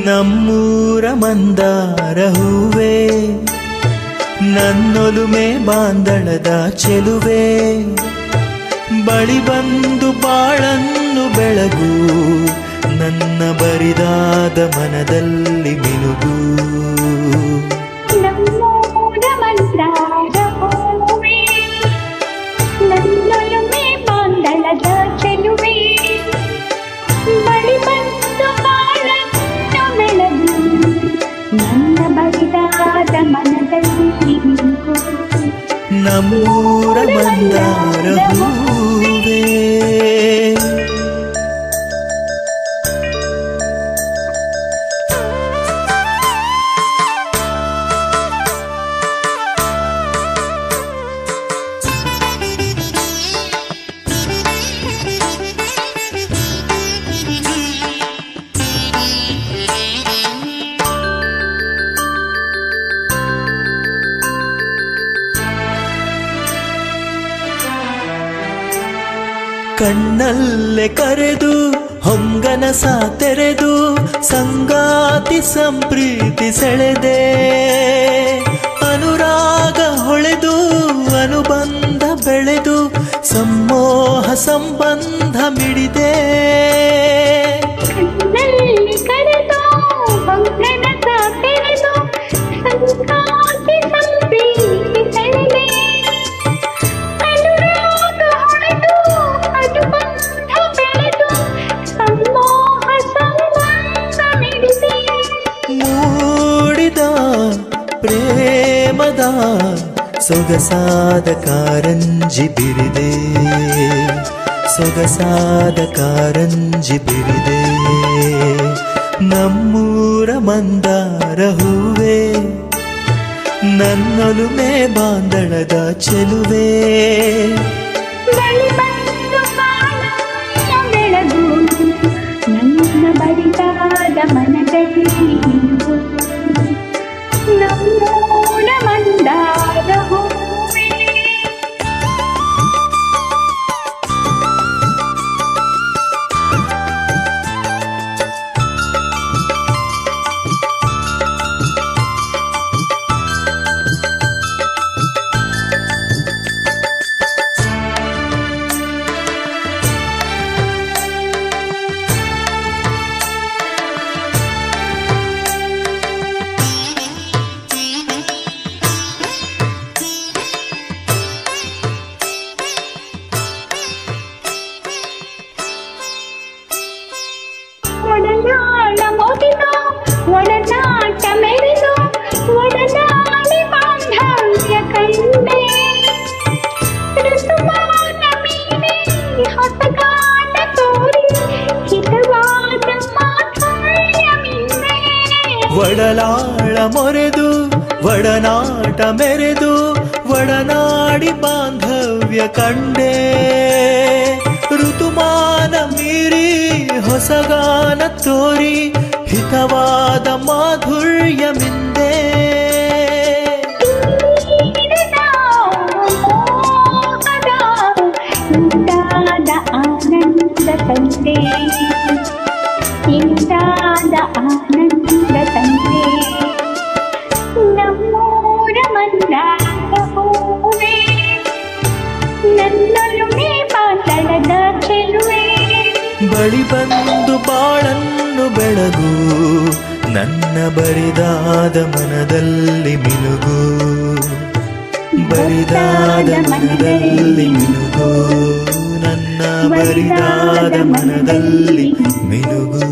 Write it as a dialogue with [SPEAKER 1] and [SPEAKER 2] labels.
[SPEAKER 1] ನಮ್ಮೂರ ಮಂದಾರ ಹೂವೇ, ನನ್ನೊಲುಮೆ ಬಾಂದಳದ ಚೆಲುವೆ, ಬಳಿ ಬಂದು ಬಾಳನ್ನು ಬೆಳಗು, ನನ್ನ ಬರಿದಾದ ಮನದಲ್ಲಿ ಮಿನುಗು.
[SPEAKER 2] ನಮ್ಮೂರ ಮಂದಾರ ಹೂವೇ, ನನ್ನೊಲುಮೆ ಬಾಂದಳದ ಚೆಲುವೆ, ಬಳಿ ಬಂದು ಬಾಳನ್ನು ಬೆಳಗು, ನನ್ನ ಬರಿದಾದ ಮನದಲ್ಲಿ ಮಿನುಗು.
[SPEAKER 1] ನಮ್ಮೂರ ಮಂದಾರ ಹೂವೇ. ಕಣ್ಣಲ್ಲೇ ಕರೆದು ಹೊಂಗನಸ ತೆರೆದು ಸಂಗಾತಿ ಸಂಪ್ರೀತಿ ಸೆಳೆದೆ, ಅನುರಾಗ ಹೊಳೆದು ಅನುಬಂಧ ಬೆಳೆದು ಸಮ್ಮೋಹ ಸಂಬಂಧ ಮಿಡಿದೆ.
[SPEAKER 2] ಕಣ್ಣಲ್ಲಿ ಕರೆದು ಹೊಂಗನಸ ತೆರೆದು ಸಂಗಾತಿ ಸಂಪ್ರೀತಿ ಸೆಳೆದೆ, ಅನುರಾಗ ಹೊಳೆದು ಅನುಬಂಧ ಬೆಳೆದು ಸಮ್ಮೋಹ ಸಂಬಂಧ ಮಿಡಿದೆ.
[SPEAKER 1] ಮೂಡಿದ ಪ್ರೇಮದ ಸೊಗಸಾದ ಕಾರಂಜಿ ಬಿರಿದೆ, ಸೊಗಸಾದ ಕಾರಂಜಿ ಬಿರಿದೆ. ನಮ್ಮೂರ ಮಂದಾರ ಹೂವೇ, ನನ್ನೊಲುಮೆ ಬಾಂದಳದ ಚೆಲುವೆ,
[SPEAKER 2] ಬಳಿ ಬಂದು ಬಾಳನ್ನು ಬೆಳಗು, ನನ್ನ ಬರಿದಾದ ಮನದಲ್ಲಿ ಮಿನುಗು. ನಮ್ಮೂರ ಮಂದಾರ ಹೂವೇ. ಒಡನಾಡ ಮೋದಿದು ಒಡನಾಟ ಮೆರೆದು ಒಡನಾಡಿ ಬಾಂಧವ್ಯ ಕಂಡೆ, ಋತುಮಾನ ಮೀರಿ ಹೊಸಗಾಟ ತೋರಿ ಹಿತವಾದ ಮಾಧುರ್ಯ ಮಿಂದೆ.
[SPEAKER 1] ಒಡಲಾಳ ಮೊರೆದು ಒಡನಾಟ ಮೆರೆದು ಒಡನಾಡಿ ಬಾಂಧವ್ಯ ಕಂಡೆ, ಋತುಮಾನ ಮೀರಿ ಹೊಸಗಾನ ತೋರಿ ಹಿತವಾದ ಮಾಧುರ್ಯ ಮಿಂದೆ.
[SPEAKER 2] ಇಂದಾದ ಆನಂದ ತಂದೆ, ಇಂದಾದ ಆನಂದ ತಂದೆ. ನಮ್ಮೂರ ಮಂದಾರ ಹೂವೇ, ನನ್ನೊಲುಮೆ ಬಾಂದಳದ ಚೆಲುವೆ,
[SPEAKER 1] ಬಳಿ ಬಂದು ಬಾಳನ್ನು ಬೆಳಗು, ನನ್ನ ಬರಿದಾದ ಮನದಲ್ಲಿ ಮಿನುಗು, ಬರಿದಾದ ಮನದಲ್ಲಿ ಮಿನುಗು, ನನ್ನ ಬರಿದಾದ ಮನದಲ್ಲಿ ಮಿನುಗು.